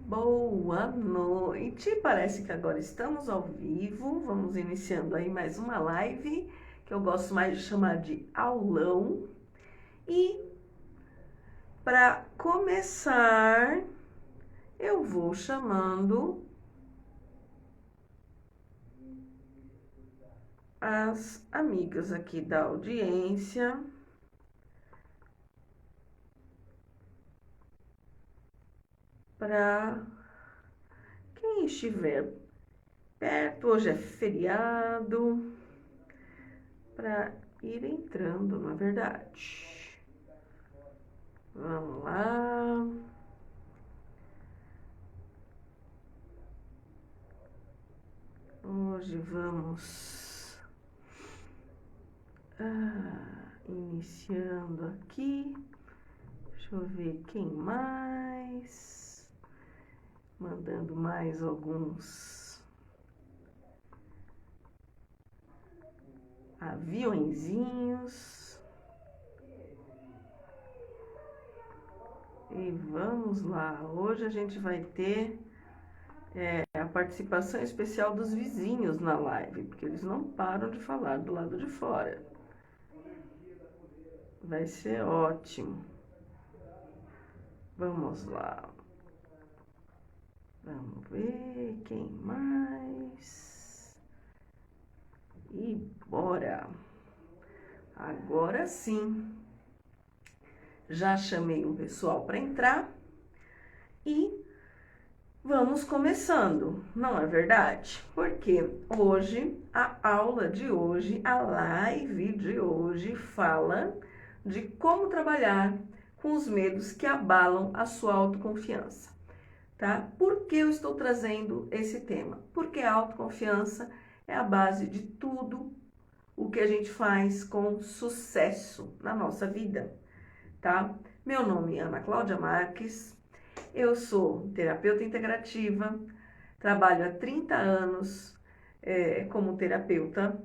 Boa noite, parece que agora estamos ao vivo, vamos iniciando aí mais uma live, que eu gosto mais de chamar de aulão. E para começar, eu vou chamando as amigas aqui da audiência para quem estiver perto, hoje é feriado, para ir entrando, na verdade. Vamos lá. Hoje vamos iniciando aqui. Deixa eu ver quem mais. Mandando mais alguns aviõezinhos. E vamos lá. Hoje a gente vai ter a participação especial dos vizinhos na live, porque eles não param de falar do lado de fora. Vai ser ótimo. Vamos lá. Vamos ver quem mais. E bora. Agora sim. Já chamei o pessoal para entrar e vamos começando, não é verdade? Porque hoje, a aula de hoje, a live de hoje fala de como trabalhar com os medos que abalam a sua autoconfiança, tá? Por que eu estou trazendo esse tema? Porque a autoconfiança é a base de tudo o que a gente faz com sucesso na nossa vida, tá? Meu nome é Ana Cláudia Marques, eu sou terapeuta integrativa, trabalho há 30 anos como terapeuta,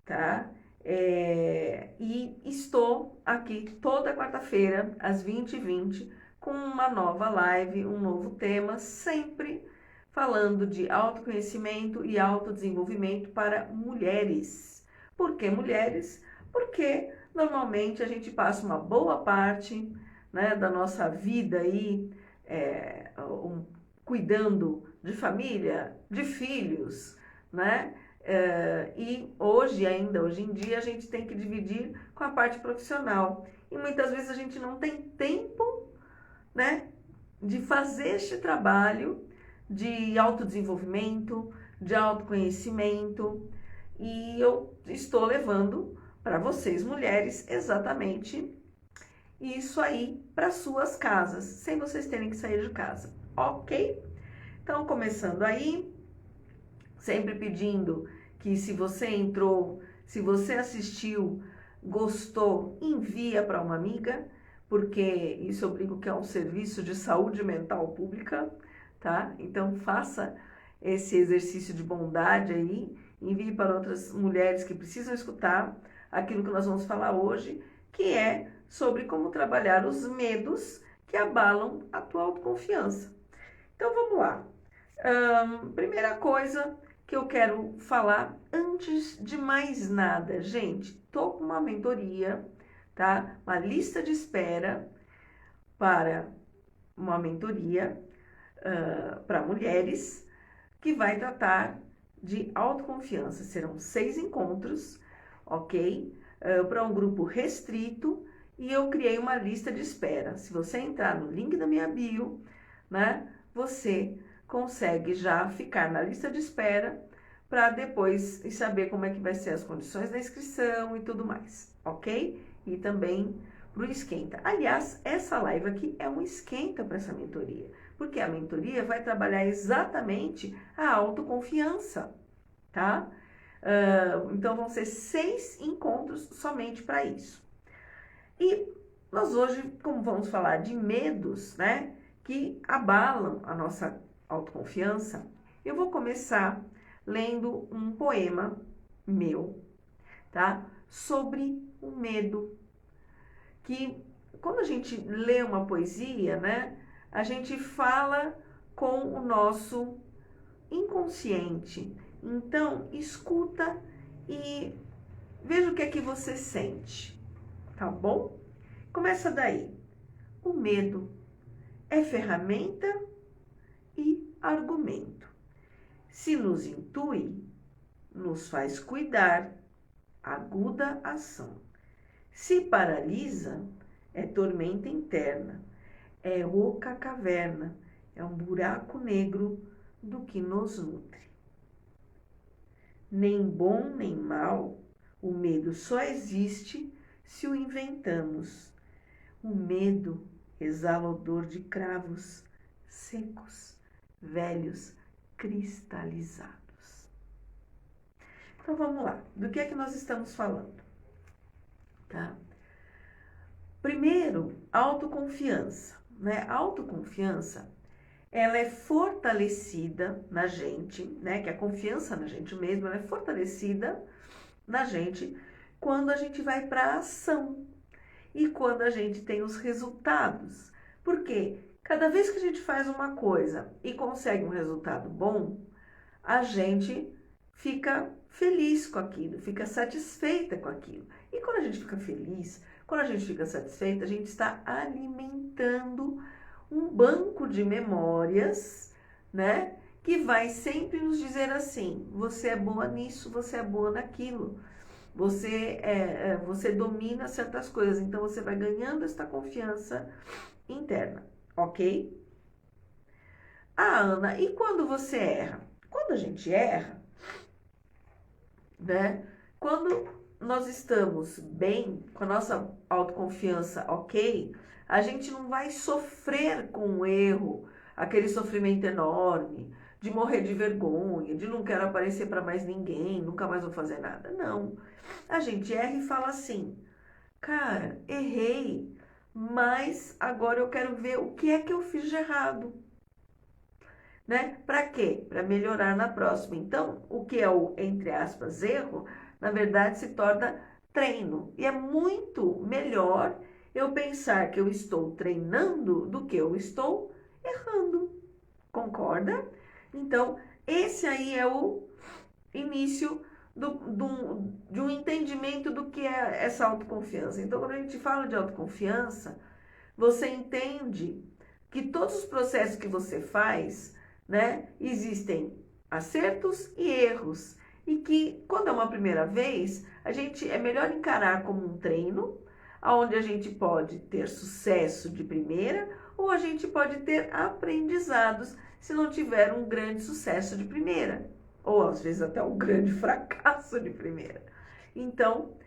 tá? E estou aqui toda quarta-feira, às 20h20, com uma nova live, um novo tema, sempre falando de autoconhecimento e autodesenvolvimento para mulheres. Por que mulheres? Porque normalmente a gente passa uma boa parte, né, da nossa vida aí cuidando de família, de filhos, né? E hoje em dia, a gente tem que dividir com a parte profissional. E muitas vezes a gente não tem tempo, né, de fazer este trabalho de autodesenvolvimento, de autoconhecimento. E eu estou levando para vocês, mulheres, exatamente isso aí para suas casas, sem vocês terem que sair de casa, ok? Então, começando aí, sempre pedindo que se você entrou, se você assistiu, gostou, envia para uma amiga, porque isso eu brinco que é um serviço de saúde mental pública, tá? Então faça esse exercício de bondade aí, envie para outras mulheres que precisam escutar aquilo que nós vamos falar hoje, que é sobre como trabalhar os medos que abalam a tua autoconfiança. Então vamos lá. Primeira coisa que eu quero falar antes de mais nada, gente, tô com uma mentoria, tá? Uma lista de espera para uma mentoria para mulheres que vai tratar de autoconfiança. Serão 6 encontros, ok? Para um grupo restrito e eu criei uma lista de espera. Se você entrar no link da minha bio, né, você consegue já ficar na lista de espera para depois saber como é que vai ser as condições da inscrição e tudo mais, ok? E também para o esquenta. Aliás, essa live aqui é um esquenta para essa mentoria, porque a mentoria vai trabalhar exatamente a autoconfiança, tá? Então vão ser 6 encontros somente para isso. E nós hoje, como vamos falar de medos, né, que abalam a nossa autoconfiança, eu vou começar lendo um poema meu, tá? Sobre o medo. Que quando a gente lê uma poesia, né, a gente fala com o nosso inconsciente. Então, escuta e veja o que é que você sente, tá bom? Começa daí. O medo é ferramenta e argumento. Se nos intui, nos faz cuidar, aguda ação. Se paralisa, é tormenta interna, é oca caverna, é um buraco negro do que nos nutre. Nem bom nem mal, o medo só existe se o inventamos. O medo exala odor de cravos secos, velhos, cristalizados. Então vamos lá, do que é que nós estamos falando? Tá? Primeiro, autoconfiança, né? A autoconfiança, ela é fortalecida na gente, né? Que a confiança na gente mesmo, ela é fortalecida na gente quando a gente vai para a ação e quando a gente tem os resultados. Porque cada vez que a gente faz uma coisa e consegue um resultado bom, a gente fica feliz com aquilo, fica satisfeita com aquilo. E quando a gente fica feliz, quando a gente fica satisfeita, a gente está alimentando um banco de memórias, né? Que vai sempre nos dizer assim, você é boa nisso, você é boa naquilo. Você domina certas coisas, então você vai ganhando esta confiança interna, ok? Ana, e quando você erra? Quando a gente erra, né? Quando nós estamos bem, com a nossa autoconfiança ok, a gente não vai sofrer com o erro, aquele sofrimento enorme, de morrer de vergonha, de não quero aparecer para mais ninguém, nunca mais vou fazer nada. Não. A gente erra e fala assim, cara, errei, mas agora eu quero ver o que é que eu fiz de errado. Né? Para quê? Para melhorar na próxima. Então, o que é o, entre aspas, erro, na verdade se torna treino. E é muito melhor eu pensar que eu estou treinando do que eu estou errando. Concorda? Então, esse aí é o início de um entendimento do que é essa autoconfiança. Então, quando a gente fala de autoconfiança, você entende que todos os processos que você faz, né, existem acertos e erros. E que, quando é uma primeira vez, a gente é melhor encarar como um treino, onde a gente pode ter sucesso de primeira, ou a gente pode ter aprendizados se não tiver um grande sucesso de primeira, ou às vezes até um grande fracasso de primeira. Então,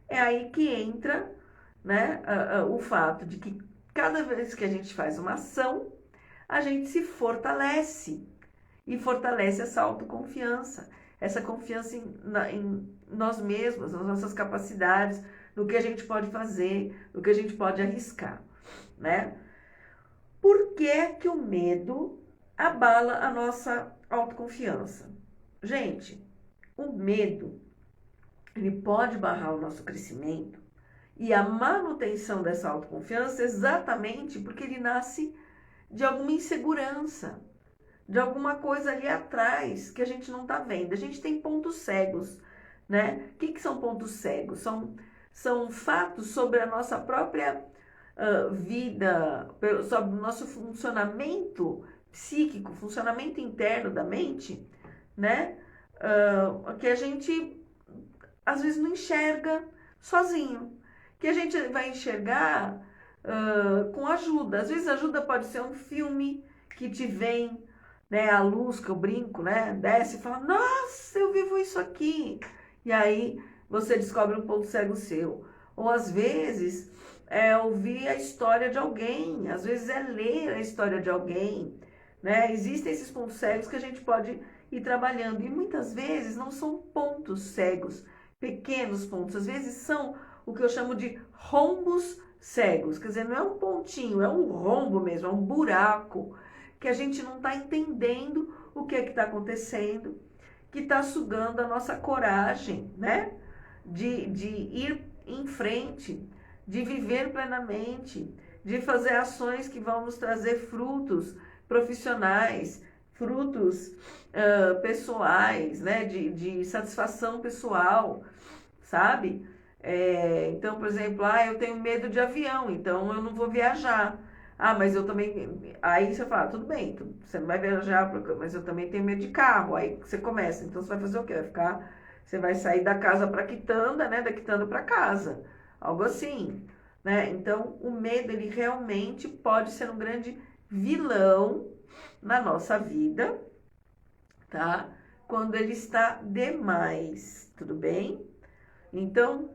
é aí que entra, né, o fato de que cada vez que a gente faz uma ação, a gente se fortalece e fortalece essa autoconfiança, essa confiança em nós mesmos, nas nossas capacidades, no que a gente pode fazer, no que a gente pode arriscar, né? Por que que o medo abala a nossa autoconfiança? Gente, o medo, ele pode barrar o nosso crescimento e a manutenção dessa autoconfiança exatamente porque ele nasce de alguma insegurança, de alguma coisa ali atrás que a gente não está vendo. A gente tem pontos cegos, né? O que são pontos cegos? São fatos sobre a nossa própria vida, sobre o nosso funcionamento psíquico, funcionamento interno da mente, né? Que a gente às vezes não enxerga sozinho, que a gente vai enxergar com ajuda. Às vezes a ajuda pode ser um filme que te vem, né, a luz que eu brinco, né, desce e fala, nossa, eu vivo isso aqui. E aí você descobre um ponto cego seu. Ou às vezes é ouvir a história de alguém, às vezes é ler a história de alguém, né? Existem esses pontos cegos que a gente pode ir trabalhando. E muitas vezes não são pontos cegos, pequenos pontos, às vezes são o que eu chamo de rombos cegos, quer dizer, não é um pontinho, é um rombo mesmo, é um buraco, que a gente não está entendendo o que é que está acontecendo, que está sugando a nossa coragem, né? De ir em frente, de viver plenamente, de fazer ações que vão nos trazer frutos profissionais, frutos pessoais, né? De satisfação pessoal, sabe? Então, por exemplo, eu tenho medo de avião, então eu não vou viajar. Mas eu também. Aí você fala, tudo bem, você não vai viajar, mas eu também tenho medo de carro. Aí você começa, então você vai fazer o quê? Você vai sair da casa para quitanda, né? Da quitanda para casa, algo assim, né? Então, o medo, ele realmente pode ser um grande vilão na nossa vida, tá? Quando ele está demais, tudo bem? Então,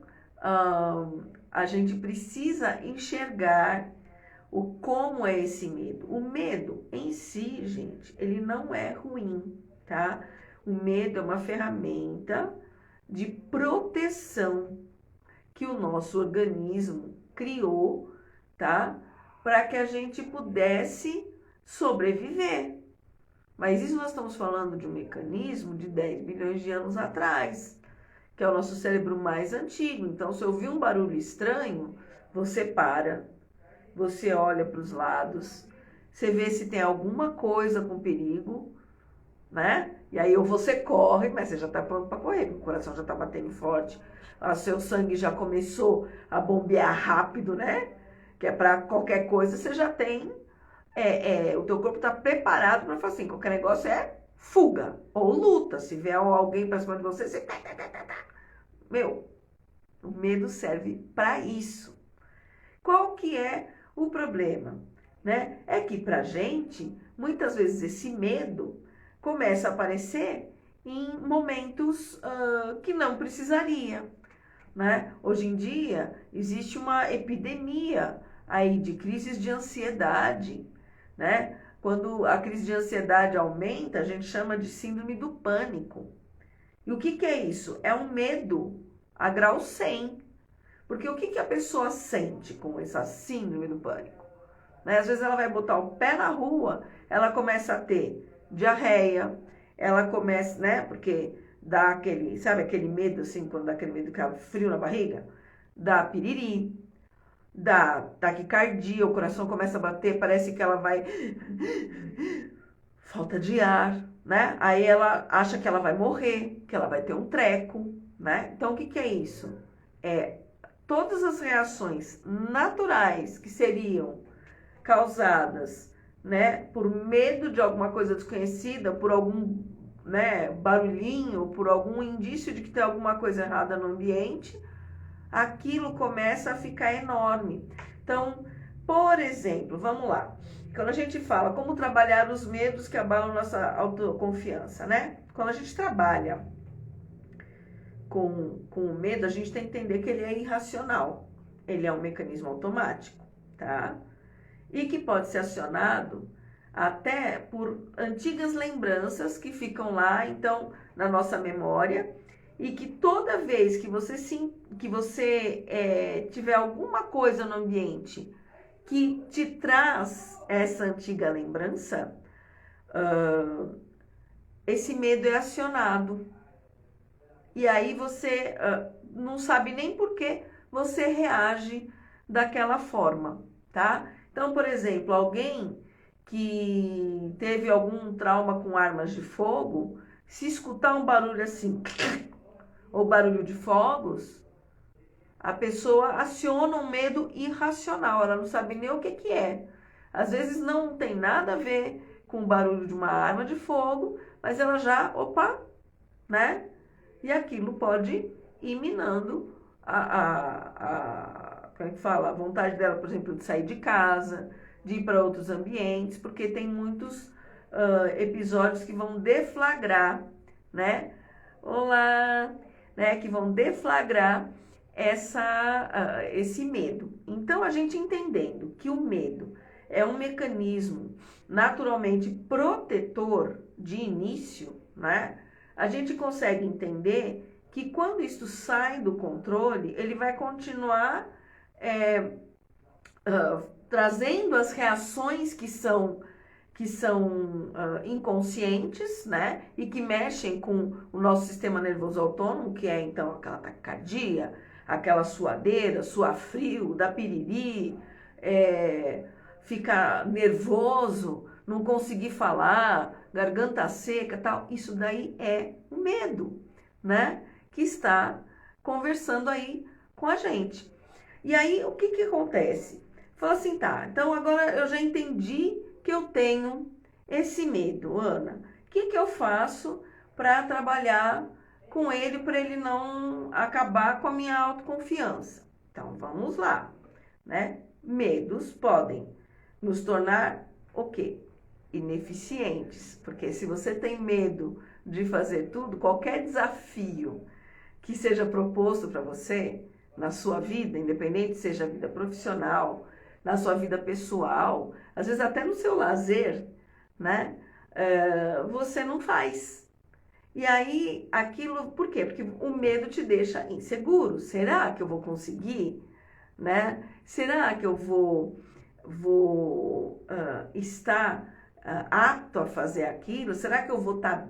a gente precisa enxergar como é esse medo. O medo em si, gente, ele não é ruim, tá? O medo é uma ferramenta de proteção que o nosso organismo criou, tá? Para que a gente pudesse sobreviver. Mas isso nós estamos falando de um mecanismo de 10 bilhões de anos atrás, que é o nosso cérebro mais antigo. Então, se ouvir um barulho estranho, você para, você olha para os lados, você vê se tem alguma coisa com perigo, né? E aí ou você corre, mas você já está pronto para correr, porque o coração já está batendo forte, o seu sangue já começou a bombear rápido, né? Que é para qualquer coisa, você já tem, o teu corpo está preparado para fazer assim, qualquer negócio é fuga ou luta. Se vier alguém para cima de você, você... Meu, o medo serve para isso. Qual que é o problema? Né? É que pra gente, muitas vezes esse medo começa a aparecer em momentos que não precisaria. Né? Hoje em dia, existe uma epidemia aí de crises de ansiedade. Né? Quando a crise de ansiedade aumenta, a gente chama de síndrome do pânico. E o que é isso? É um medo a grau 100. Porque o que a pessoa sente com essa síndrome do pânico? Né? Às vezes ela vai botar o pé na rua, ela começa a ter diarreia, ela começa, né? Porque dá aquele, sabe aquele medo assim, quando dá aquele medo que é frio na barriga? Dá piriri, dá taquicardia, o coração começa a bater, parece que ela vai... Falta de ar, né? Aí ela acha que ela vai morrer, que ela vai ter um treco, né? Então o que é isso? Todas as reações naturais que seriam causadas, né, por medo de alguma coisa desconhecida, por algum, né, barulhinho, por algum indício de que tem alguma coisa errada no ambiente, aquilo começa a ficar enorme. Então, por exemplo, vamos lá. Quando a gente fala como trabalhar os medos que abalam nossa autoconfiança, né? Quando a gente trabalha com o medo, a gente tem que entender que ele é irracional. Ele é um mecanismo automático, tá? E que pode ser acionado até por antigas lembranças que ficam lá, então, na nossa memória, e que toda vez que você tiver alguma coisa no ambiente que te traz essa antiga lembrança, esse medo é acionado. E aí você não sabe nem por que você reage daquela forma, tá? Então, por exemplo, alguém que teve algum trauma com armas de fogo, se escutar um barulho assim, ou barulho de fogos, a pessoa aciona um medo irracional, ela não sabe nem o que é. Às vezes não tem nada a ver com o barulho de uma arma de fogo, mas ela já, né? E aquilo pode ir minando como é que fala? A vontade dela, por exemplo, de sair de casa, de ir para outros ambientes, porque tem muitos episódios que vão deflagrar, né? Olá! Né? Que vão deflagrar esse medo. Então, a gente entendendo que o medo é um mecanismo naturalmente protetor de início, né? A gente consegue entender que quando isso sai do controle, ele vai continuar trazendo as reações que são inconscientes, né? E que mexem com o nosso sistema nervoso autônomo, que é então aquela taquicardia, aquela suadeira, suar frio, dar piriri, ficar nervoso, não conseguir falar, garganta seca, tal. Isso daí é o medo, né? Que está conversando aí com a gente. E aí, o que que acontece? Fala assim, tá, então agora eu já entendi que eu tenho esse medo, Ana. O que que eu faço para trabalhar com ele, para ele não acabar com a minha autoconfiança? Então, vamos lá, né? Medos podem nos tornar o quê? Ineficientes, porque se você tem medo de fazer tudo, qualquer desafio que seja proposto para você na sua vida, independente seja a vida profissional, na sua vida pessoal, às vezes até no seu lazer, né? Você não faz. E aí, aquilo, por quê? Porque o medo te deixa inseguro. Será que eu vou conseguir? Né? Será que eu vou estar apto a fazer aquilo? Será que eu vou estar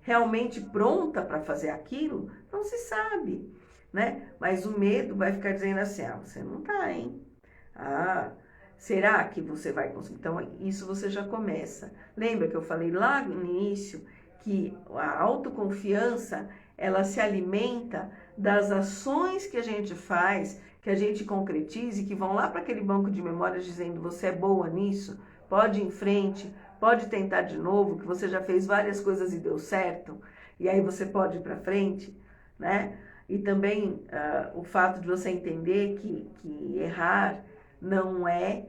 realmente pronta para fazer aquilo? Não se sabe, né? Mas o medo vai ficar dizendo assim, você não tá, hein? Será que você vai conseguir? Então, isso você já começa. Lembra que eu falei lá no início que a autoconfiança, ela se alimenta das ações que a gente faz, que a gente concretiza e que vão lá para aquele banco de memórias dizendo você é boa nisso, pode ir em frente, pode tentar de novo, que você já fez várias coisas e deu certo, e aí você pode ir para frente, né? E também o fato de você entender que errar não é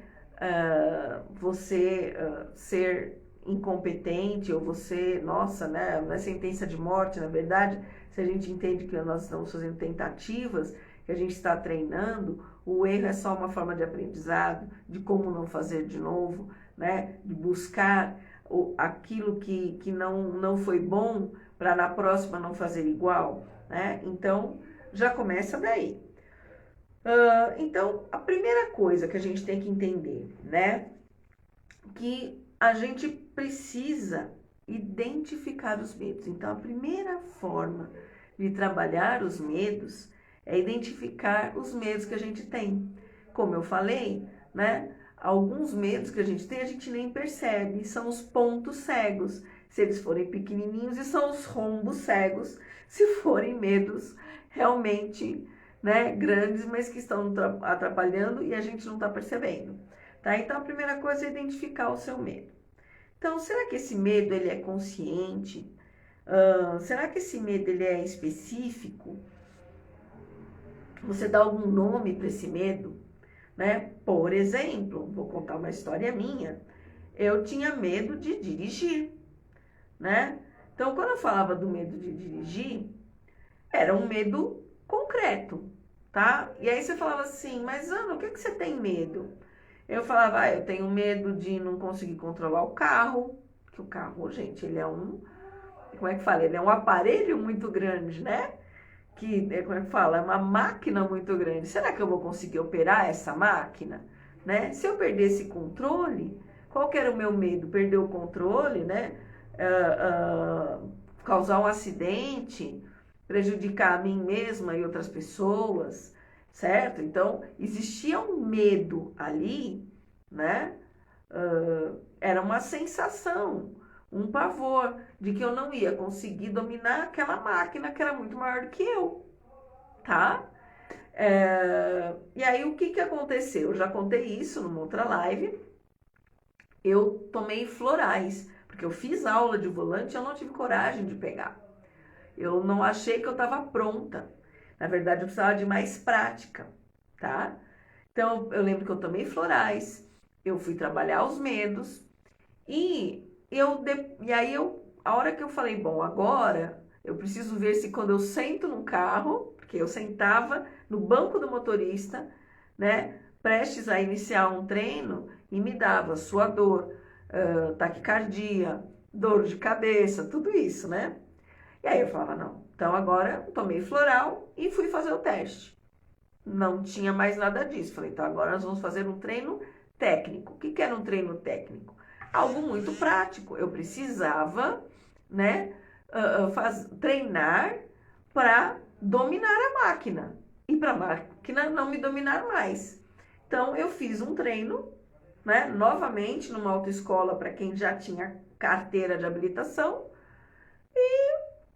você ser incompetente ou você, nossa, né? Não é sentença de morte, na verdade, se a gente entende que nós estamos fazendo tentativas, que a gente está treinando, o erro é só uma forma de aprendizado, de como não fazer de novo, né? De buscar aquilo que não foi bom para na próxima não fazer igual, né? Então, já começa daí. Então, a primeira coisa que a gente tem que entender, né? Que a gente precisa identificar os medos. Então, a primeira forma de trabalhar os medos é identificar os medos que a gente tem. Como eu falei, né? Alguns medos que a gente nem percebe, são os pontos cegos, se eles forem pequenininhos, e são os rombos cegos, se forem medos realmente, né, grandes, mas que estão atrapalhando e a gente não está percebendo. Tá? Então, a primeira coisa é identificar o seu medo. Então, será que esse medo ele é consciente? Será que esse medo ele é específico? Você dá algum nome para esse medo? Né? Por exemplo, vou contar uma história minha. Eu tinha medo de dirigir, né? Então, quando eu falava do medo de dirigir, era um medo concreto, tá? E aí você falava assim, mas Ana, o que você tem medo? Eu falava, eu tenho medo de não conseguir controlar o carro, que o carro, gente, ele é como é que fala? Ele é um aparelho muito grande, né? Como é que fala? É uma máquina muito grande. Será que eu vou conseguir operar essa máquina? Né? Se eu perder esse controle, qual que era o meu medo? Perder o controle, né? Causar um acidente, prejudicar a mim mesma e outras pessoas, certo? Então, existia um medo ali, né? Era uma sensação, um pavor de que eu não ia conseguir dominar aquela máquina que era muito maior do que eu, tá? E aí, o que que aconteceu? Eu já contei isso numa outra live. Eu tomei florais, porque eu fiz aula de volante e eu não tive coragem de pegar. Eu não achei que eu estava pronta. Na verdade, eu precisava de mais prática, tá? Então, eu lembro que eu tomei florais, eu fui trabalhar os medos e a hora que eu falei, bom, agora eu preciso ver se quando eu sento no carro, porque eu sentava no banco do motorista, né, prestes a iniciar um treino e me dava suador, taquicardia, dor de cabeça, tudo isso, né? E aí eu falava, não, então agora eu tomei floral e fui fazer o teste. Não tinha mais nada disso. Falei, então agora nós vamos fazer um treino técnico. O que era um treino técnico? Algo muito prático. Eu precisava, né, treinar para dominar a máquina e para a máquina não me dominar mais. Então eu fiz um treino né? Novamente numa autoescola para quem já tinha carteira de habilitação,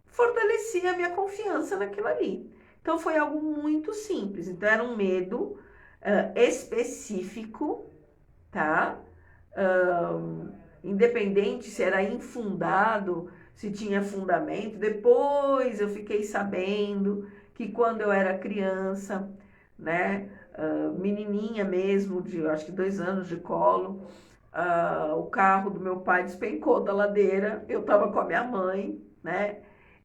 fortaleci a minha confiança naquilo ali. Então foi algo muito simples. Então era um medo específico, tá? Independente se era infundado, se tinha fundamento. Depois eu fiquei sabendo que quando eu era criança, né, menininha mesmo, de acho que 2 anos de colo, o carro do meu pai despencou da ladeira, eu estava com a minha mãe, né,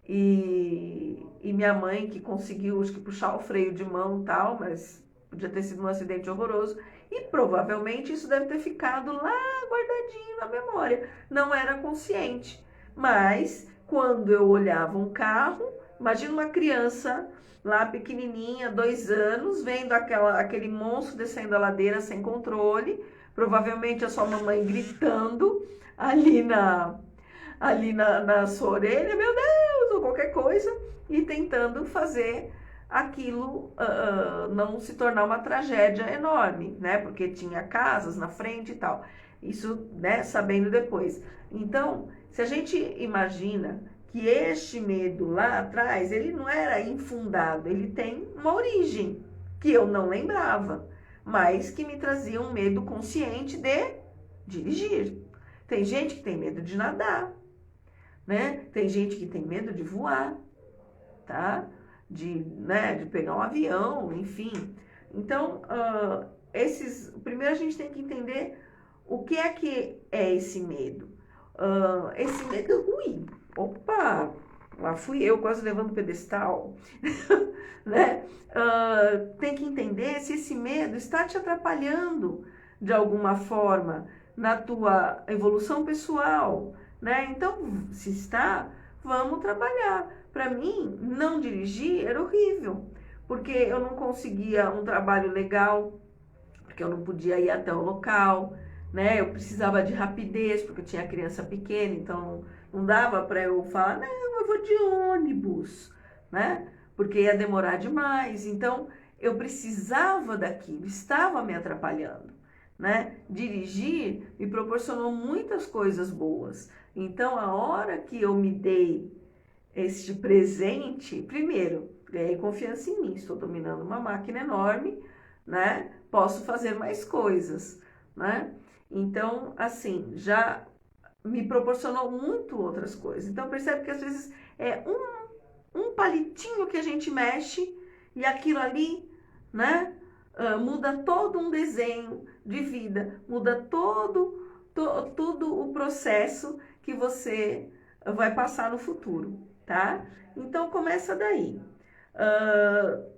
e minha mãe que conseguiu, acho que puxar o freio de mão e tal, mas podia ter sido um acidente horroroso, e provavelmente isso deve ter ficado lá guardadinho na memória, não era consciente, mas quando eu olhava um carro, imagina uma criança lá pequenininha, 2 anos, vendo aquele monstro descendo a ladeira sem controle, provavelmente a sua mamãe gritando ali na sua orelha, meu Deus, ou qualquer coisa, e tentando fazer aquilo não se tornar uma tragédia enorme, né? Porque tinha casas na frente e tal. Isso, né, sabendo depois. Então, se a gente imagina que este medo lá atrás, ele não era infundado, ele tem uma origem que eu não lembrava, mas que me trazia um medo consciente de dirigir. Tem gente que tem medo de nadar, né? Tem gente que tem medo de voar, tá? De pegar um avião, enfim. Então, primeiro a gente tem que entender o que é esse medo. Esse medo é ruim. Opa, lá fui eu quase levando o pedestal, né? Tem que entender se esse medo está te atrapalhando de alguma forma na tua evolução pessoal, né? Então, se está, vamos trabalhar. Para mim, não dirigir era horrível, porque eu não conseguia um trabalho legal, porque eu não podia ir até o local, né? Eu precisava de rapidez, porque eu tinha criança pequena, então não dava para eu falar, não, eu vou de ônibus, né? Porque ia demorar demais. Então, eu precisava daquilo, estava me atrapalhando, né? Dirigir me proporcionou muitas coisas boas. Então, a hora que eu me dei este presente, primeiro, ganhei confiança em mim, estou dominando uma máquina enorme, né? Posso fazer mais coisas, né? Então, assim, já me proporcionou muito outras coisas. Então, percebe que às vezes é um palitinho que a gente mexe e aquilo ali, né? Muda todo um desenho de vida, muda todo o processo que você vai passar no futuro, tá? Então, começa daí.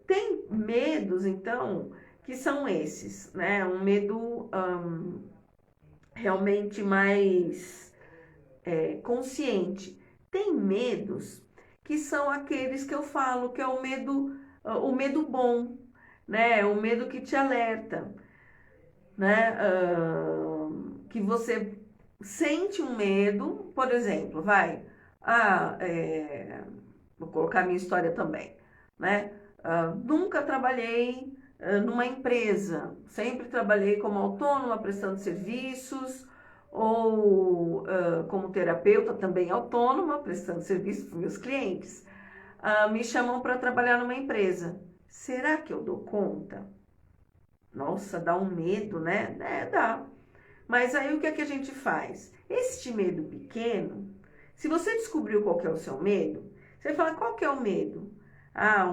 Tem medos, então, que são esses, né? Um medo realmente mais consciente. Tem medos que são aqueles que eu falo, que é o medo bom, né? O medo que te alerta, né? Que você sente um medo, por exemplo, vou colocar a minha história também, né? Nunca trabalhei numa empresa, sempre trabalhei como autônoma, prestando serviços, ou como terapeuta também autônoma, prestando serviços para meus clientes. Me chamam para trabalhar numa empresa. Será que eu dou conta? Nossa, dá um medo, né? Dá. Mas aí o que é que a gente faz? Este medo pequeno, se você descobriu qual que é o seu medo, você fala, qual que é o medo?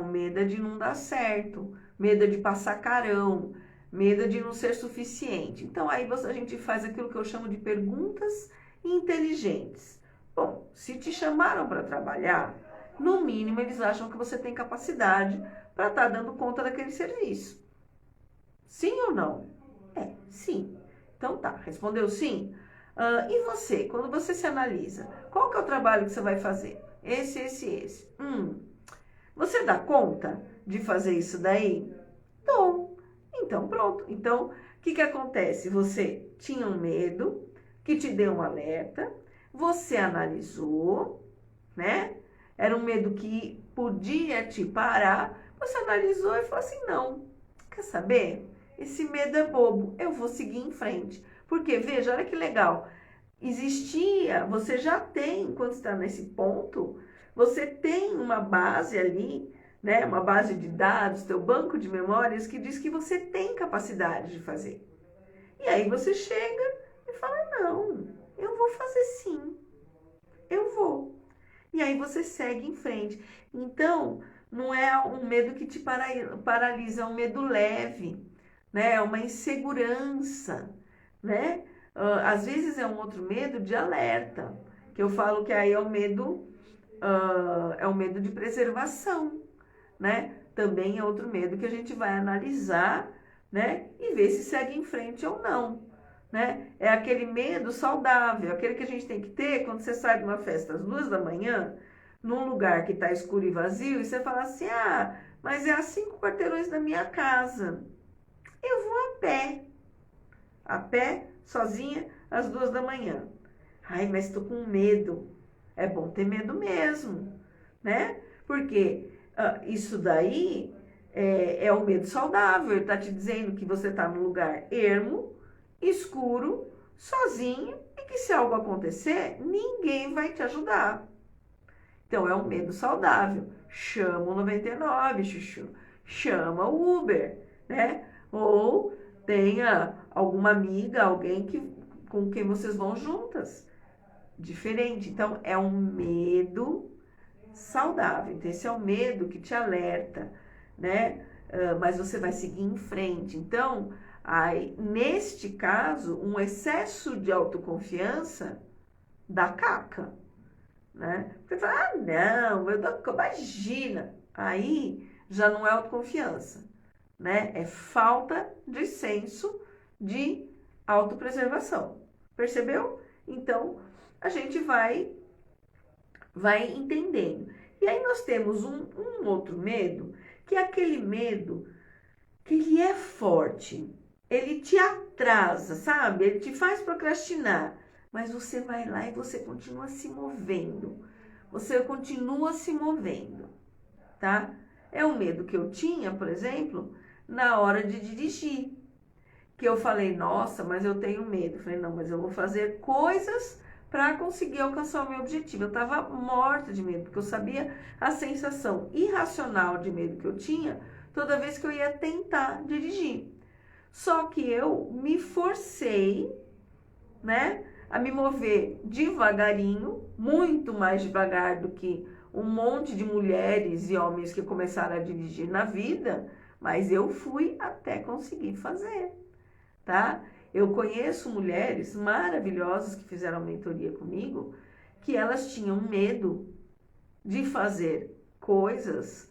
O medo é de não dar certo, medo é de passar carão, medo é de não ser suficiente. Então aí a gente faz aquilo que eu chamo de perguntas inteligentes. Bom, se te chamaram para trabalhar, no mínimo eles acham que você tem capacidade para estar dando conta daquele serviço. Sim ou não? Sim. Então tá, respondeu sim? E você, quando você se analisa, qual que é o trabalho que você vai fazer? Esse. Você dá conta de fazer isso daí? Dou. Então pronto. Então, o que acontece? Você tinha um medo que te deu um alerta, você analisou, né? Era um medo que podia te parar, você analisou e falou assim, não, quer saber? Esse medo é bobo, eu vou seguir em frente, Porque, veja, olha que legal. Existia, você já tem, quando está nesse ponto, você tem uma base ali, né? Uma base de dados, teu banco de memórias que diz que você tem capacidade de fazer. E aí você chega e fala, não, eu vou fazer sim, eu vou. E aí você segue em frente. Então, não é um medo que te paralisa, é um medo leve, né? É uma insegurança, né? Às vezes é um outro medo de alerta, que eu falo que aí é o medo de preservação, né? Também é outro medo que a gente vai analisar, né? E ver se segue em frente ou não, né? É aquele medo saudável, aquele que a gente tem que ter quando você sai de uma festa às 2 da manhã, num lugar que está escuro e vazio, e você fala assim, ah, mas é a 5 quarteirões da minha casa. Eu vou a pé, sozinha, às 2 da manhã. Ai, mas estou com medo. É bom ter medo mesmo, né? Porque isso daí é o medo saudável. Ele está te dizendo que você está num lugar ermo, escuro, sozinho, e que se algo acontecer, ninguém vai te ajudar. Então é um medo saudável. Chama o 99, chuchu. Chama o Uber, né? Ou tenha alguma amiga, alguém com quem vocês vão juntas. Diferente. Então é um medo saudável. Então, esse é o medo que te alerta, né? Mas você vai seguir em frente. Então, aí, neste caso, um excesso de autoconfiança dá caca, né? Você fala, ah, não, imagina. Aí já não é autoconfiança, né? É falta de senso de autopreservação. Percebeu? Então, a gente vai entendendo. E aí nós temos um outro medo, que é aquele medo que ele é forte, ele te atrasa, sabe? Ele te faz procrastinar, mas você vai lá e você continua se movendo. Você continua se movendo, tá? É um medo que eu tinha, por exemplo, na hora de dirigir. Que eu falei, nossa, mas eu tenho medo. Eu falei, não, mas eu vou fazer coisas para conseguir alcançar o meu objetivo. Eu estava morta de medo, porque eu sabia a sensação irracional de medo que eu tinha toda vez que eu ia tentar dirigir. Só que eu me forcei, né, a me mover devagarinho, muito mais devagar do que um monte de mulheres e homens que começaram a dirigir na vida, mas eu fui até conseguir fazer, tá? Eu conheço mulheres maravilhosas que fizeram mentoria comigo, que elas tinham medo de fazer coisas,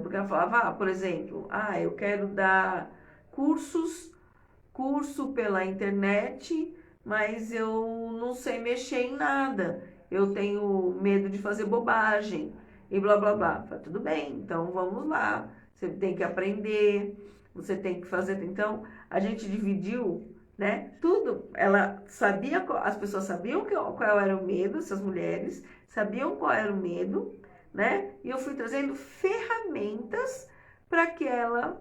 porque ela falava, por exemplo, eu quero dar curso pela internet, mas eu não sei mexer em nada. Eu tenho medo de fazer bobagem e blá blá blá. Falei, tudo bem, então vamos lá. Você tem que aprender, você tem que fazer. Então, a gente dividiu, né? Tudo. Ela sabia, as pessoas sabiam qual era o medo, essas mulheres sabiam qual era o medo, né? E eu fui trazendo ferramentas para que elas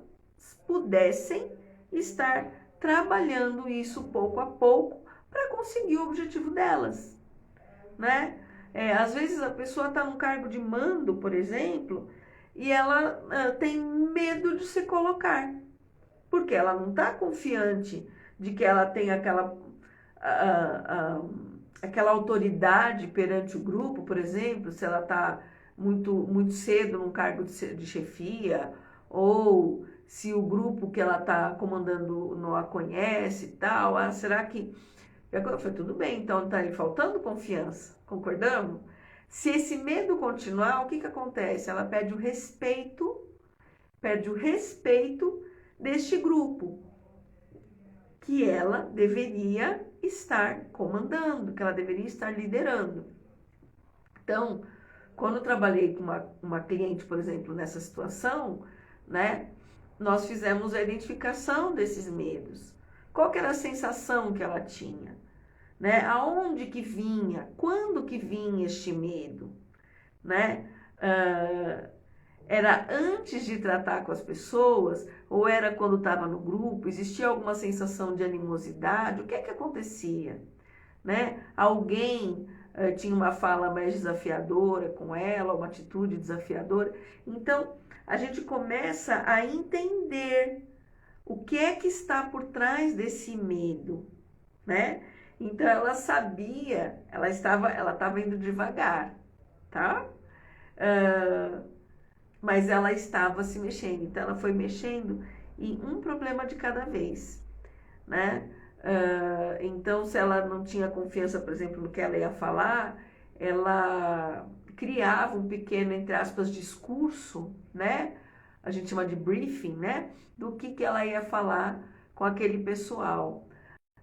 pudessem estar trabalhando isso pouco a pouco para conseguir o objetivo delas, né? Às vezes a pessoa está num cargo de mando, por exemplo, e ela tem medo de se colocar, porque ela não está confiante de que ela tem aquela autoridade perante o grupo, por exemplo, se ela está muito cedo num cargo de chefia, ou se o grupo que ela está comandando não a conhece e tal. Será que... Foi tudo bem, então está lhe faltando confiança, concordamos? Se esse medo continuar, o que acontece? Ela perde o respeito deste grupo, que ela deveria estar comandando, que ela deveria estar liderando. Então, quando eu trabalhei com uma cliente, por exemplo, nessa situação, né, nós fizemos a identificação desses medos. Qual que era a sensação que ela tinha? Né? Aonde que vinha? Quando que vinha este medo? Né? Era antes de tratar com as pessoas, ou era quando estava no grupo, existia alguma sensação de animosidade? O que é que acontecia? Né? Alguém tinha uma fala mais desafiadora com ela, uma atitude desafiadora. Então, a gente começa a entender o que é que está por trás desse medo, né? Então, ela sabia, ela estava indo devagar, tá? Uh, mas ela estava se mexendo, então ela foi mexendo em um problema de cada vez, né? Então, se ela não tinha confiança, por exemplo, no que ela ia falar, ela criava um pequeno, entre aspas, discurso, né? A gente chama de briefing, né? Do que ela ia falar com aquele pessoal.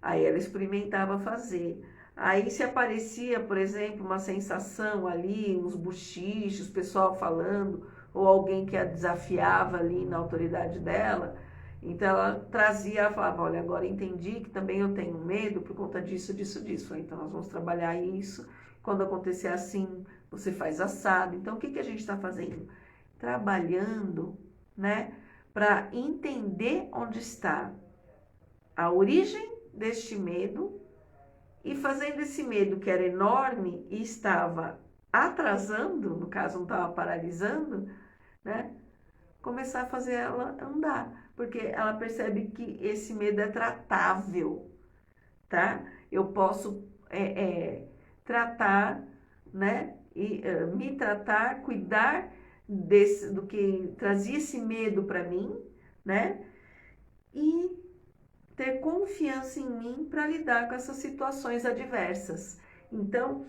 Aí ela experimentava fazer. Aí se aparecia, por exemplo, uma sensação ali, uns bochichos, pessoal falando, ou alguém que a desafiava ali na autoridade dela, então ela trazia, ela falava, olha, agora entendi que também eu tenho medo por conta disso, disso, disso. Então nós vamos trabalhar isso. Quando acontecer assim, você faz assado. Então o que a gente está fazendo? Trabalhando, né, para entender onde está a origem deste medo e fazendo esse medo que era enorme e estava atrasando, no caso não estava paralisando, né? Começar a fazer ela andar, porque ela percebe que esse medo é tratável, tá? Eu posso tratar, né? E me tratar, cuidar do que trazia esse medo para mim, né? E ter confiança em mim para lidar com essas situações adversas. Então,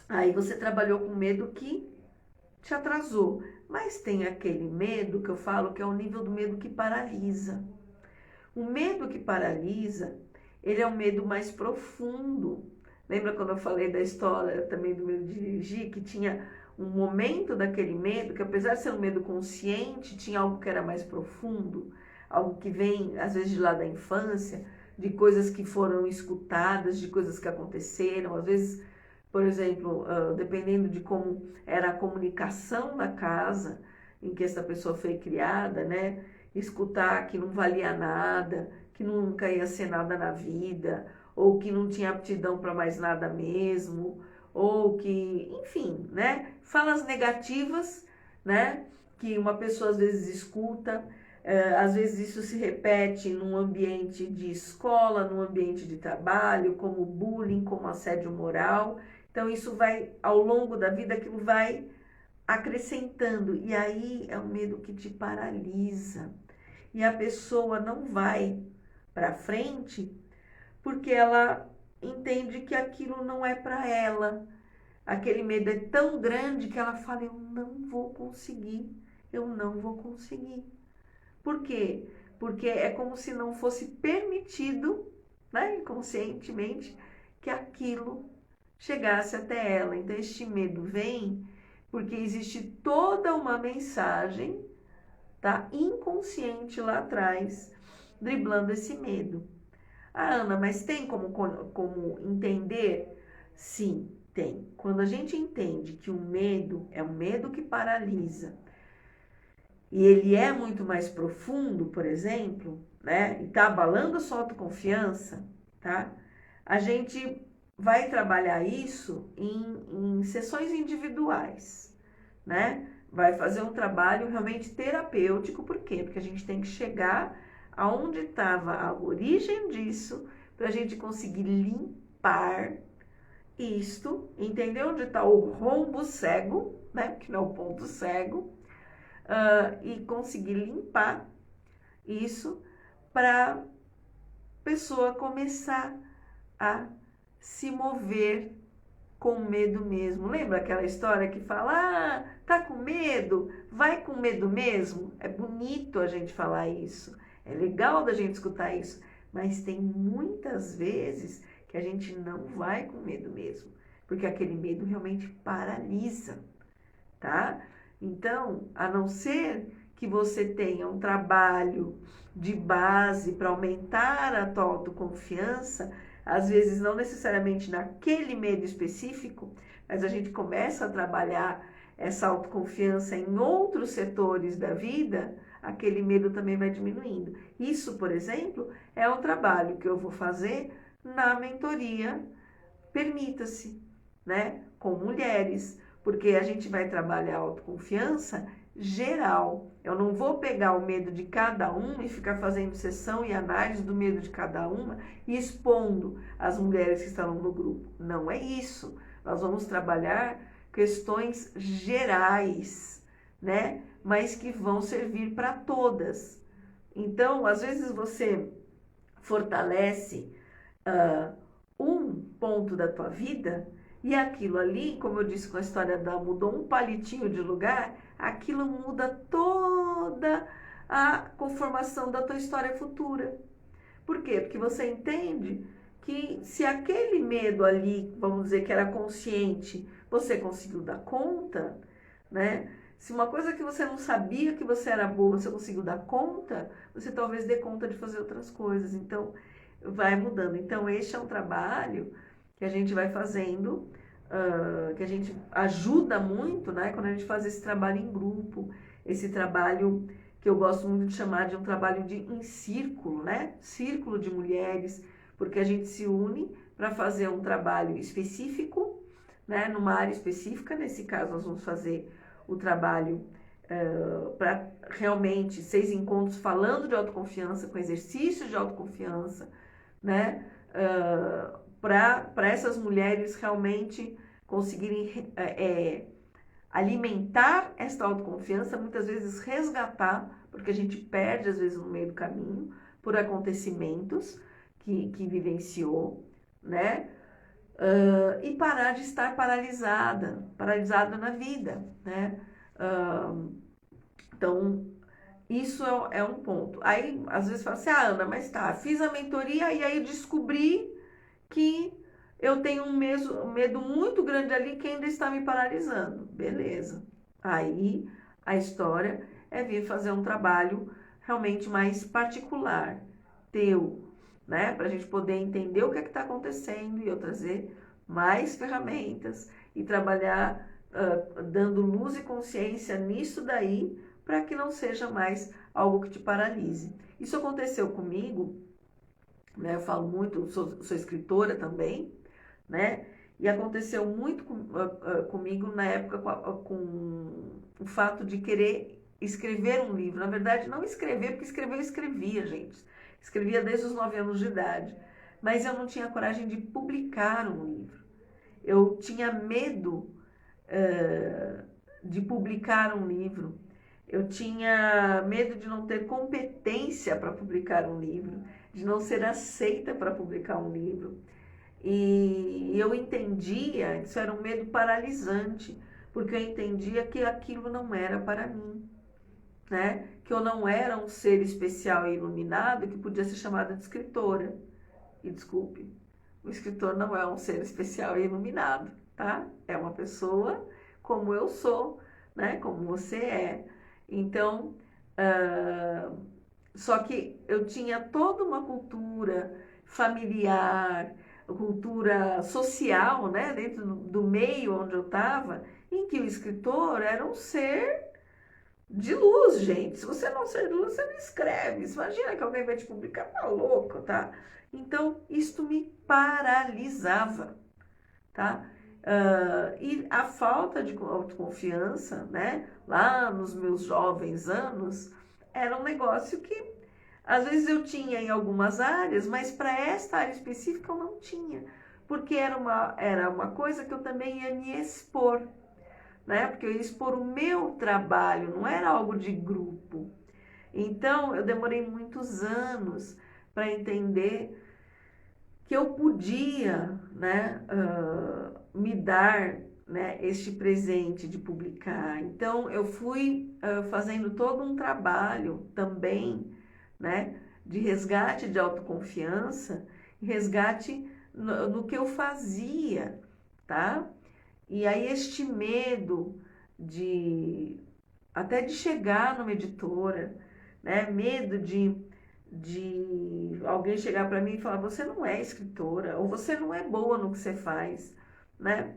aí você trabalhou com medo que te atrasou, mas tem aquele medo que eu falo que é o nível do medo que paralisa. O medo que paralisa, ele é um medo mais profundo. Lembra quando eu falei da história também do medo de dirigir, que tinha um momento daquele medo, que apesar de ser um medo consciente, tinha algo que era mais profundo, algo que vem às vezes de lá da infância, de coisas que foram escutadas, de coisas que aconteceram, às vezes, por exemplo, dependendo de como era a comunicação na casa em que essa pessoa foi criada, né? Escutar que não valia nada, que nunca ia ser nada na vida, ou que não tinha aptidão para mais nada mesmo, ou que, enfim, né? Falas negativas, né? Que uma pessoa às vezes escuta, às vezes isso se repete num ambiente de escola, num ambiente de trabalho, como bullying, como assédio moral. Então isso vai, ao longo da vida, aquilo vai acrescentando, e aí é um medo que te paralisa. E a pessoa não vai para frente porque ela entende que aquilo não é para ela. Aquele medo é tão grande que ela fala, eu não vou conseguir, eu não vou conseguir. Por quê? Porque é como se não fosse permitido, né, inconscientemente, que aquilo chegasse até ela. Então, este medo vem porque existe toda uma mensagem, tá, inconsciente lá atrás, driblando esse medo. Ah, Ana, mas tem como entender? Sim, tem. Quando a gente entende que o medo é um medo que paralisa, e ele é muito mais profundo, por exemplo, né, e tá abalando a sua autoconfiança, tá? A gente vai trabalhar isso em sessões individuais, né? Vai fazer um trabalho realmente terapêutico, por quê? Porque a gente tem que chegar aonde estava a origem disso, para a gente conseguir limpar isto, entender onde está o rombo cego, né? Que não é o ponto cego, e conseguir limpar isso para pessoa começar a se mover com medo mesmo. Lembra aquela história que fala, ah, tá com medo? Vai com medo mesmo? É bonito a gente falar isso, é legal da gente escutar isso, mas tem muitas vezes que a gente não vai com medo mesmo, porque aquele medo realmente paralisa, tá? Então, a não ser que você tenha um trabalho de base para aumentar a tua autoconfiança, às vezes não necessariamente naquele medo específico, mas a gente começa a trabalhar essa autoconfiança em outros setores da vida, aquele medo também vai diminuindo. Isso, por exemplo, é um trabalho que eu vou fazer na mentoria Permita-se, né? Com mulheres, porque a gente vai trabalhar a autoconfiança geral. Eu não vou pegar o medo de cada um e ficar fazendo sessão e análise do medo de cada uma e expondo as mulheres que estão no grupo. Não é isso. Nós vamos trabalhar questões gerais, né? Mas que vão servir para todas. Então, às vezes você fortalece um ponto da tua vida e aquilo ali, como eu disse com a história da mudou um palitinho de lugar, aquilo muda toda a conformação da tua história futura. Por quê? Porque você entende que se aquele medo ali, vamos dizer que era consciente, você conseguiu dar conta, né? Se uma coisa que você não sabia que você era boa, você conseguiu dar conta, você talvez dê conta de fazer outras coisas. Então, vai mudando. Então, este é um trabalho que a gente vai fazendo, que a gente ajuda muito, né? Quando a gente faz esse trabalho em grupo, esse trabalho que eu gosto muito de chamar de um trabalho em círculo, né? Círculo de mulheres, porque a gente se une para fazer um trabalho específico, né? Numa área específica. Nesse caso, nós vamos fazer o trabalho para realmente 6 encontros falando de autoconfiança, com exercícios de autoconfiança, né? Para essas mulheres realmente conseguirem alimentar essa autoconfiança, muitas vezes resgatar, porque a gente perde às vezes no meio do caminho, por acontecimentos que vivenciou, né? E parar de estar paralisada na vida, né? Então, isso é um ponto. Aí, às vezes, fala assim, Ana, mas tá, fiz a mentoria e aí eu descobri que eu tenho um medo muito grande ali que ainda está me paralisando. Beleza. Aí, a história é vir fazer um trabalho realmente mais particular, teu, né? Para a gente poder entender o que é que está acontecendo e eu trazer mais ferramentas e trabalhar dando luz e consciência nisso daí, para que não seja mais algo que te paralise. Isso aconteceu comigo, né? Eu falo muito, sou escritora também, né? E aconteceu muito comigo na época com o fato de querer escrever um livro. Na verdade, não escrever, porque escrever eu escrevia, gente. Escrevia desde os 9 anos de idade. Mas eu não tinha coragem de publicar um livro. Eu tinha medo de publicar um livro. Eu tinha medo de não ter competência para publicar um livro, de não ser aceita para publicar um livro. E eu entendia, isso era um medo paralisante, porque eu entendia que aquilo não era para mim, né? Que eu não era um ser especial e iluminado que podia ser chamada de escritora. E desculpe, o escritor não é um ser especial e iluminado, tá? É uma pessoa como eu sou, né? Como você é. Então, só que eu tinha toda uma cultura familiar, cultura social, né? Dentro do meio onde eu estava, em que o escritor era um ser de luz, gente. Se você não ser de luz, você não escreve. Você imagina que alguém vai te publicar, tá louco, tá? Então, isto me paralisava, tá? E a falta de autoconfiança, né? Lá nos meus jovens anos, era um negócio que às vezes eu tinha em algumas áreas, mas para esta área específica eu não tinha. Porque era uma coisa que eu também ia me expor, né? Porque eu ia expor o meu trabalho, não era algo de grupo. Então, eu demorei muitos anos para entender que eu podia, né, me dar, né, este presente de publicar. Então, eu fui fazendo todo um trabalho também, né, de resgate de autoconfiança, resgate no que eu fazia, tá? E aí este medo de até de chegar numa editora, né? Medo de alguém chegar para mim e falar, você não é escritora, ou você não é boa no que você faz, né?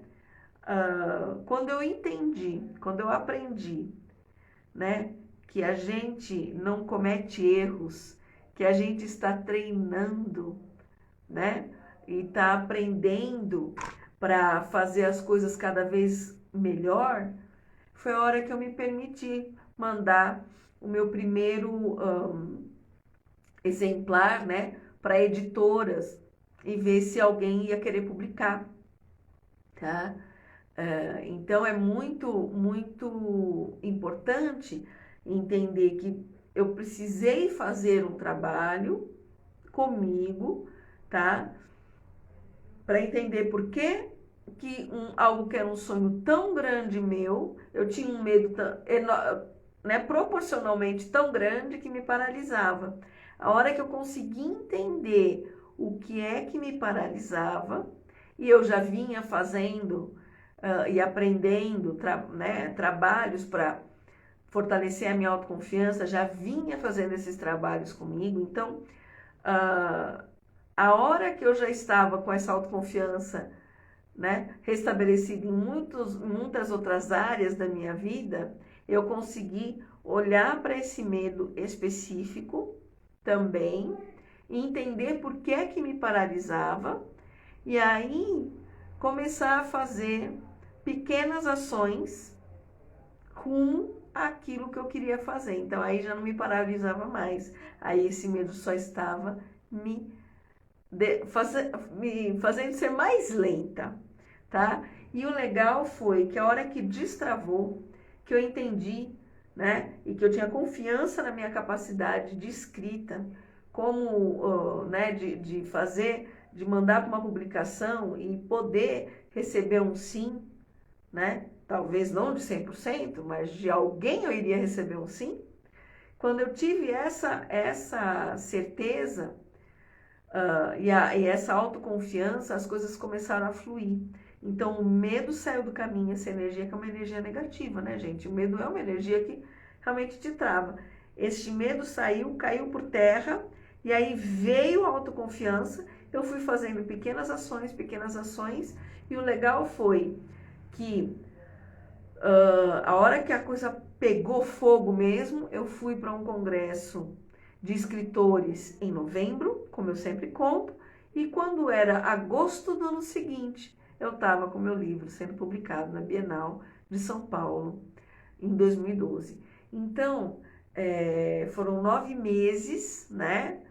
quando eu entendi, quando eu aprendi, né, que a gente não comete erros, que a gente está treinando, né, e está aprendendo para fazer as coisas cada vez melhor, foi a hora que eu me permiti mandar o meu primeiro exemplar, né, para editoras e ver se alguém ia querer publicar, tá? Então é muito importante entender que eu precisei fazer um trabalho comigo, tá? Para entender por que algo que era um sonho tão grande meu, eu tinha um medo né, proporcionalmente tão grande que me paralisava. A hora que eu consegui entender o que é que me paralisava, e eu já vinha fazendo e aprendendo né, trabalhos para fortalecer a minha autoconfiança, já vinha fazendo esses trabalhos comigo, então a hora que eu já estava com essa autoconfiança, né, restabelecida em muitas outras áreas da minha vida, eu consegui olhar para esse medo específico também, e entender por que é que me paralisava, e aí começar a fazer pequenas ações rumo àquilo que eu queria fazer. Então aí já não me paralisava mais. Aí esse medo só estava me fazendo ser mais lenta, tá? E o legal foi que a hora que destravou, que eu entendi, né, e que eu tinha confiança na minha capacidade de escrita, como, né, de fazer, de mandar para uma publicação e poder receber um sim, né? Talvez não de 100%, mas de alguém eu iria receber um sim. Quando eu tive essa certeza, e essa autoconfiança, as coisas começaram a fluir. Então, o medo saiu do caminho, essa energia que é uma energia negativa, né, gente? O medo é uma energia que realmente te trava. Este medo saiu, caiu por terra, e aí veio a autoconfiança, eu fui fazendo pequenas ações, e o legal foi que a hora que a coisa pegou fogo mesmo, eu fui para um congresso de escritores em novembro, como eu sempre conto, e quando era agosto do ano seguinte, eu estava com meu livro sendo publicado na Bienal de São Paulo, em 2012. Então, foram 9 meses, né,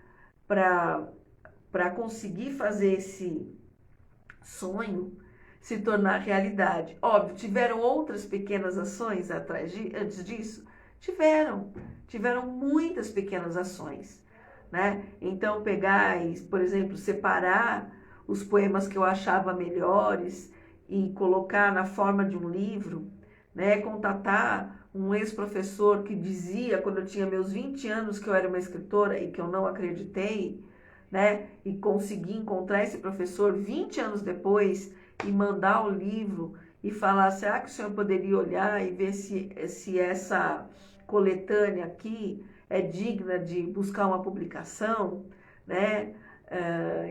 para conseguir fazer esse sonho se tornar realidade. Óbvio, tiveram outras pequenas ações antes disso? Tiveram muitas pequenas ações, né? Então, pegar e, por exemplo, separar os poemas que eu achava melhores e colocar na forma de um livro, né? Contatar um ex-professor que dizia, quando eu tinha meus 20 anos, que eu era uma escritora e que eu não acreditei, né? E consegui encontrar esse professor 20 anos depois e mandar o livro e falar, será que o senhor poderia olhar e ver se essa coletânea aqui é digna de buscar uma publicação, né?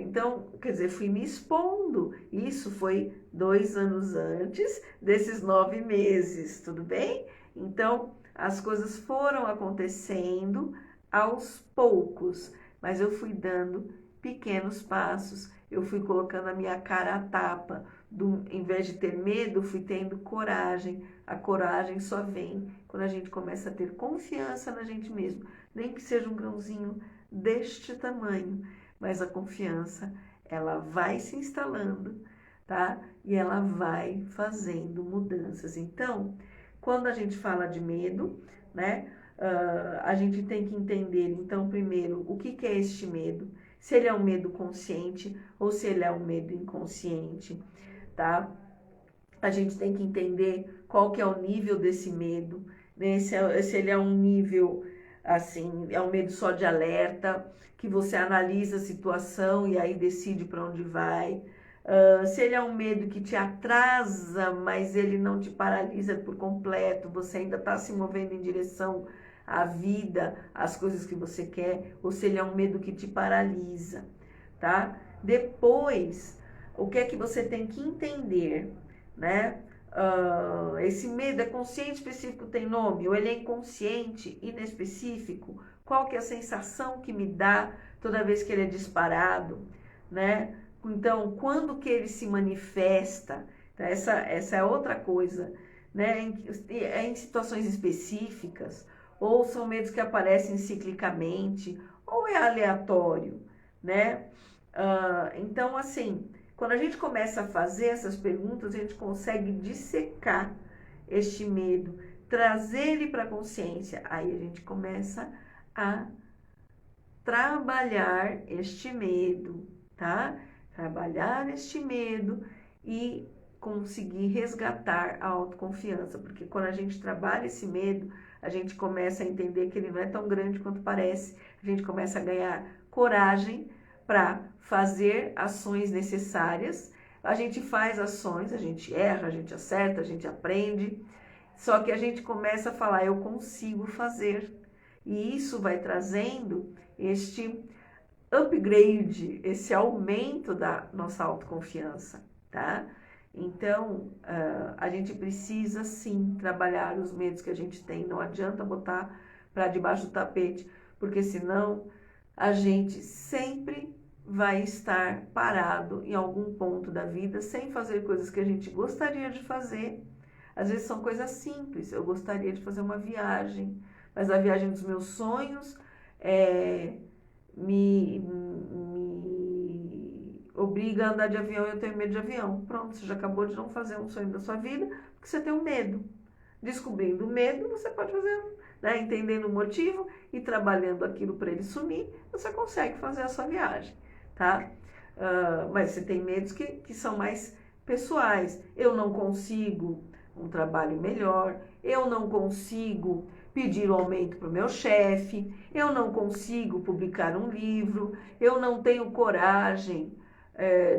Então, quer dizer, fui me expondo. Isso foi 2 anos antes desses 9 meses, tudo bem? Então, as coisas foram acontecendo aos poucos, mas eu fui dando pequenos passos, eu fui colocando a minha cara à tapa. Em vez de ter medo, fui tendo coragem. A coragem só vem quando a gente começa a ter confiança na gente mesmo, nem que seja um grãozinho deste tamanho, mas a confiança, ela vai se instalando, tá? E ela vai fazendo mudanças. Então, quando a gente fala de medo, né, a gente tem que entender, então, primeiro, o que é este medo, se ele é um medo consciente ou se ele é um medo inconsciente, tá? A gente tem que entender qual que é o nível desse medo, né? Se ele é um nível, assim, é um medo só de alerta, que você analisa a situação e aí decide para onde vai. Se ele é um medo que te atrasa, mas ele não te paralisa por completo, você ainda está se movendo em direção à vida, às coisas que você quer, ou se ele é um medo que te paralisa, tá? Depois, o que é que você tem que entender, né? esse medo é consciente, específico, tem nome? Ou ele é inconsciente, inespecífico? Qual que é a sensação que me dá toda vez que ele é disparado, né? Então, quando que ele se manifesta? Essa é outra coisa, né? Em situações específicas, ou são medos que aparecem ciclicamente, ou é aleatório, né? Então, assim, quando a gente começa a fazer essas perguntas, a gente consegue dissecar este medo, trazer ele para a consciência. Aí a gente começa a trabalhar este medo, tá? Trabalhar este medo e conseguir resgatar a autoconfiança, porque quando a gente trabalha esse medo, a gente começa a entender que ele não é tão grande quanto parece, a gente começa a ganhar coragem para fazer ações necessárias, a gente faz ações, a gente erra, a gente acerta, a gente aprende, só que a gente começa a falar, eu consigo fazer, e isso vai trazendo este upgrade, esse aumento da nossa autoconfiança, tá? Então, a gente precisa sim trabalhar os medos que a gente tem, não adianta botar para debaixo do tapete, porque senão a gente sempre vai estar parado em algum ponto da vida sem fazer coisas que a gente gostaria de fazer. Às vezes são coisas simples, eu gostaria de fazer uma viagem, mas a viagem dos meus sonhos me obriga a andar de avião e eu tenho medo de avião. Pronto, você já acabou de não fazer um sonho da sua vida porque você tem um medo. Descobrindo o medo, você pode fazer, né, entendendo o motivo e trabalhando aquilo para ele sumir, você consegue fazer a sua viagem, tá? Mas você tem medos que são mais pessoais. Eu não consigo um trabalho melhor, eu não consigo pedir um aumento para o meu chefe, eu não consigo publicar um livro, eu não tenho coragem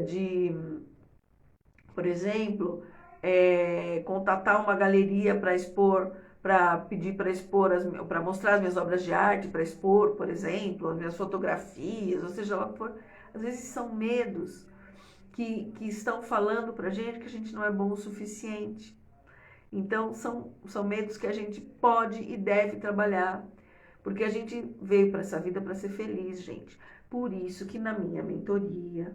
de, por exemplo, contatar uma galeria para expor, para pedir para expor, para mostrar as minhas obras de arte, para expor, por exemplo, as minhas fotografias, ou seja lá o que for. Às vezes são medos que estão falando para a gente que a gente não é bom o suficiente. Então, são medos que a gente pode e deve trabalhar, porque a gente veio para essa vida para ser feliz, gente. Por isso que na minha mentoria,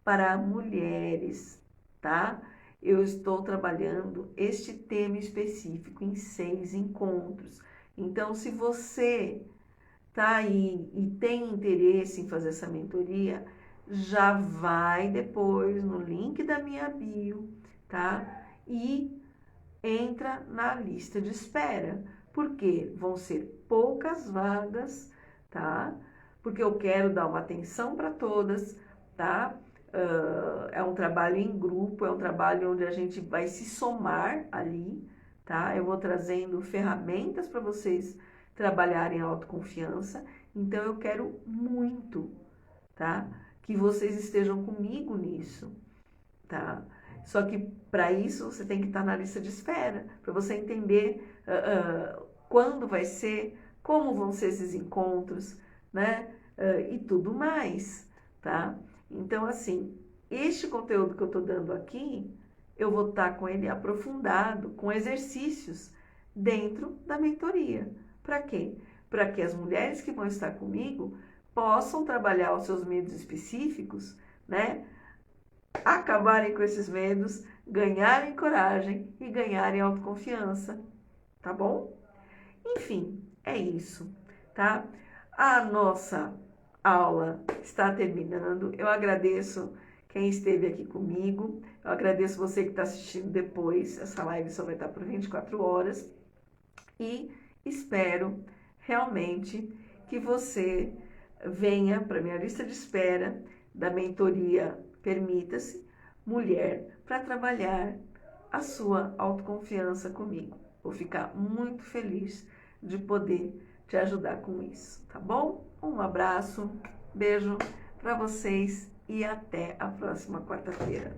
para mulheres, tá? Eu estou trabalhando este tema específico em 6 encontros. Então, se você tá aí e tem interesse em fazer essa mentoria, já vai depois no link da minha bio, tá? E entra na lista de espera, porque vão ser poucas vagas, tá? Porque eu quero dar uma atenção para todas, tá? É um trabalho em grupo, é um trabalho onde a gente vai se somar ali, tá? Eu vou trazendo ferramentas para vocês trabalharem a autoconfiança, então eu quero muito, tá? Que vocês estejam comigo nisso, tá? Só que para isso você tem que estar na lista de espera, para você entender quando vai ser, como vão ser esses encontros, né? E tudo mais, tá? Então, assim, este conteúdo que eu estou dando aqui, eu vou estar com ele aprofundado, com exercícios dentro da mentoria. Para quê? Para que as mulheres que vão estar comigo possam trabalhar os seus medos específicos, né? Acabarem com esses medos, ganharem coragem e ganharem autoconfiança, tá bom? Enfim, é isso, tá? A nossa aula está terminando. Eu agradeço quem esteve aqui comigo. Eu agradeço você que está assistindo depois. Essa live só vai estar por 24 horas. E espero realmente que você venha para a minha lista de espera da mentoria Permita-se Mulher para trabalhar a sua autoconfiança comigo. Vou ficar muito feliz de poder te ajudar com isso, tá bom? Um abraço, beijo para vocês e até a próxima quarta-feira.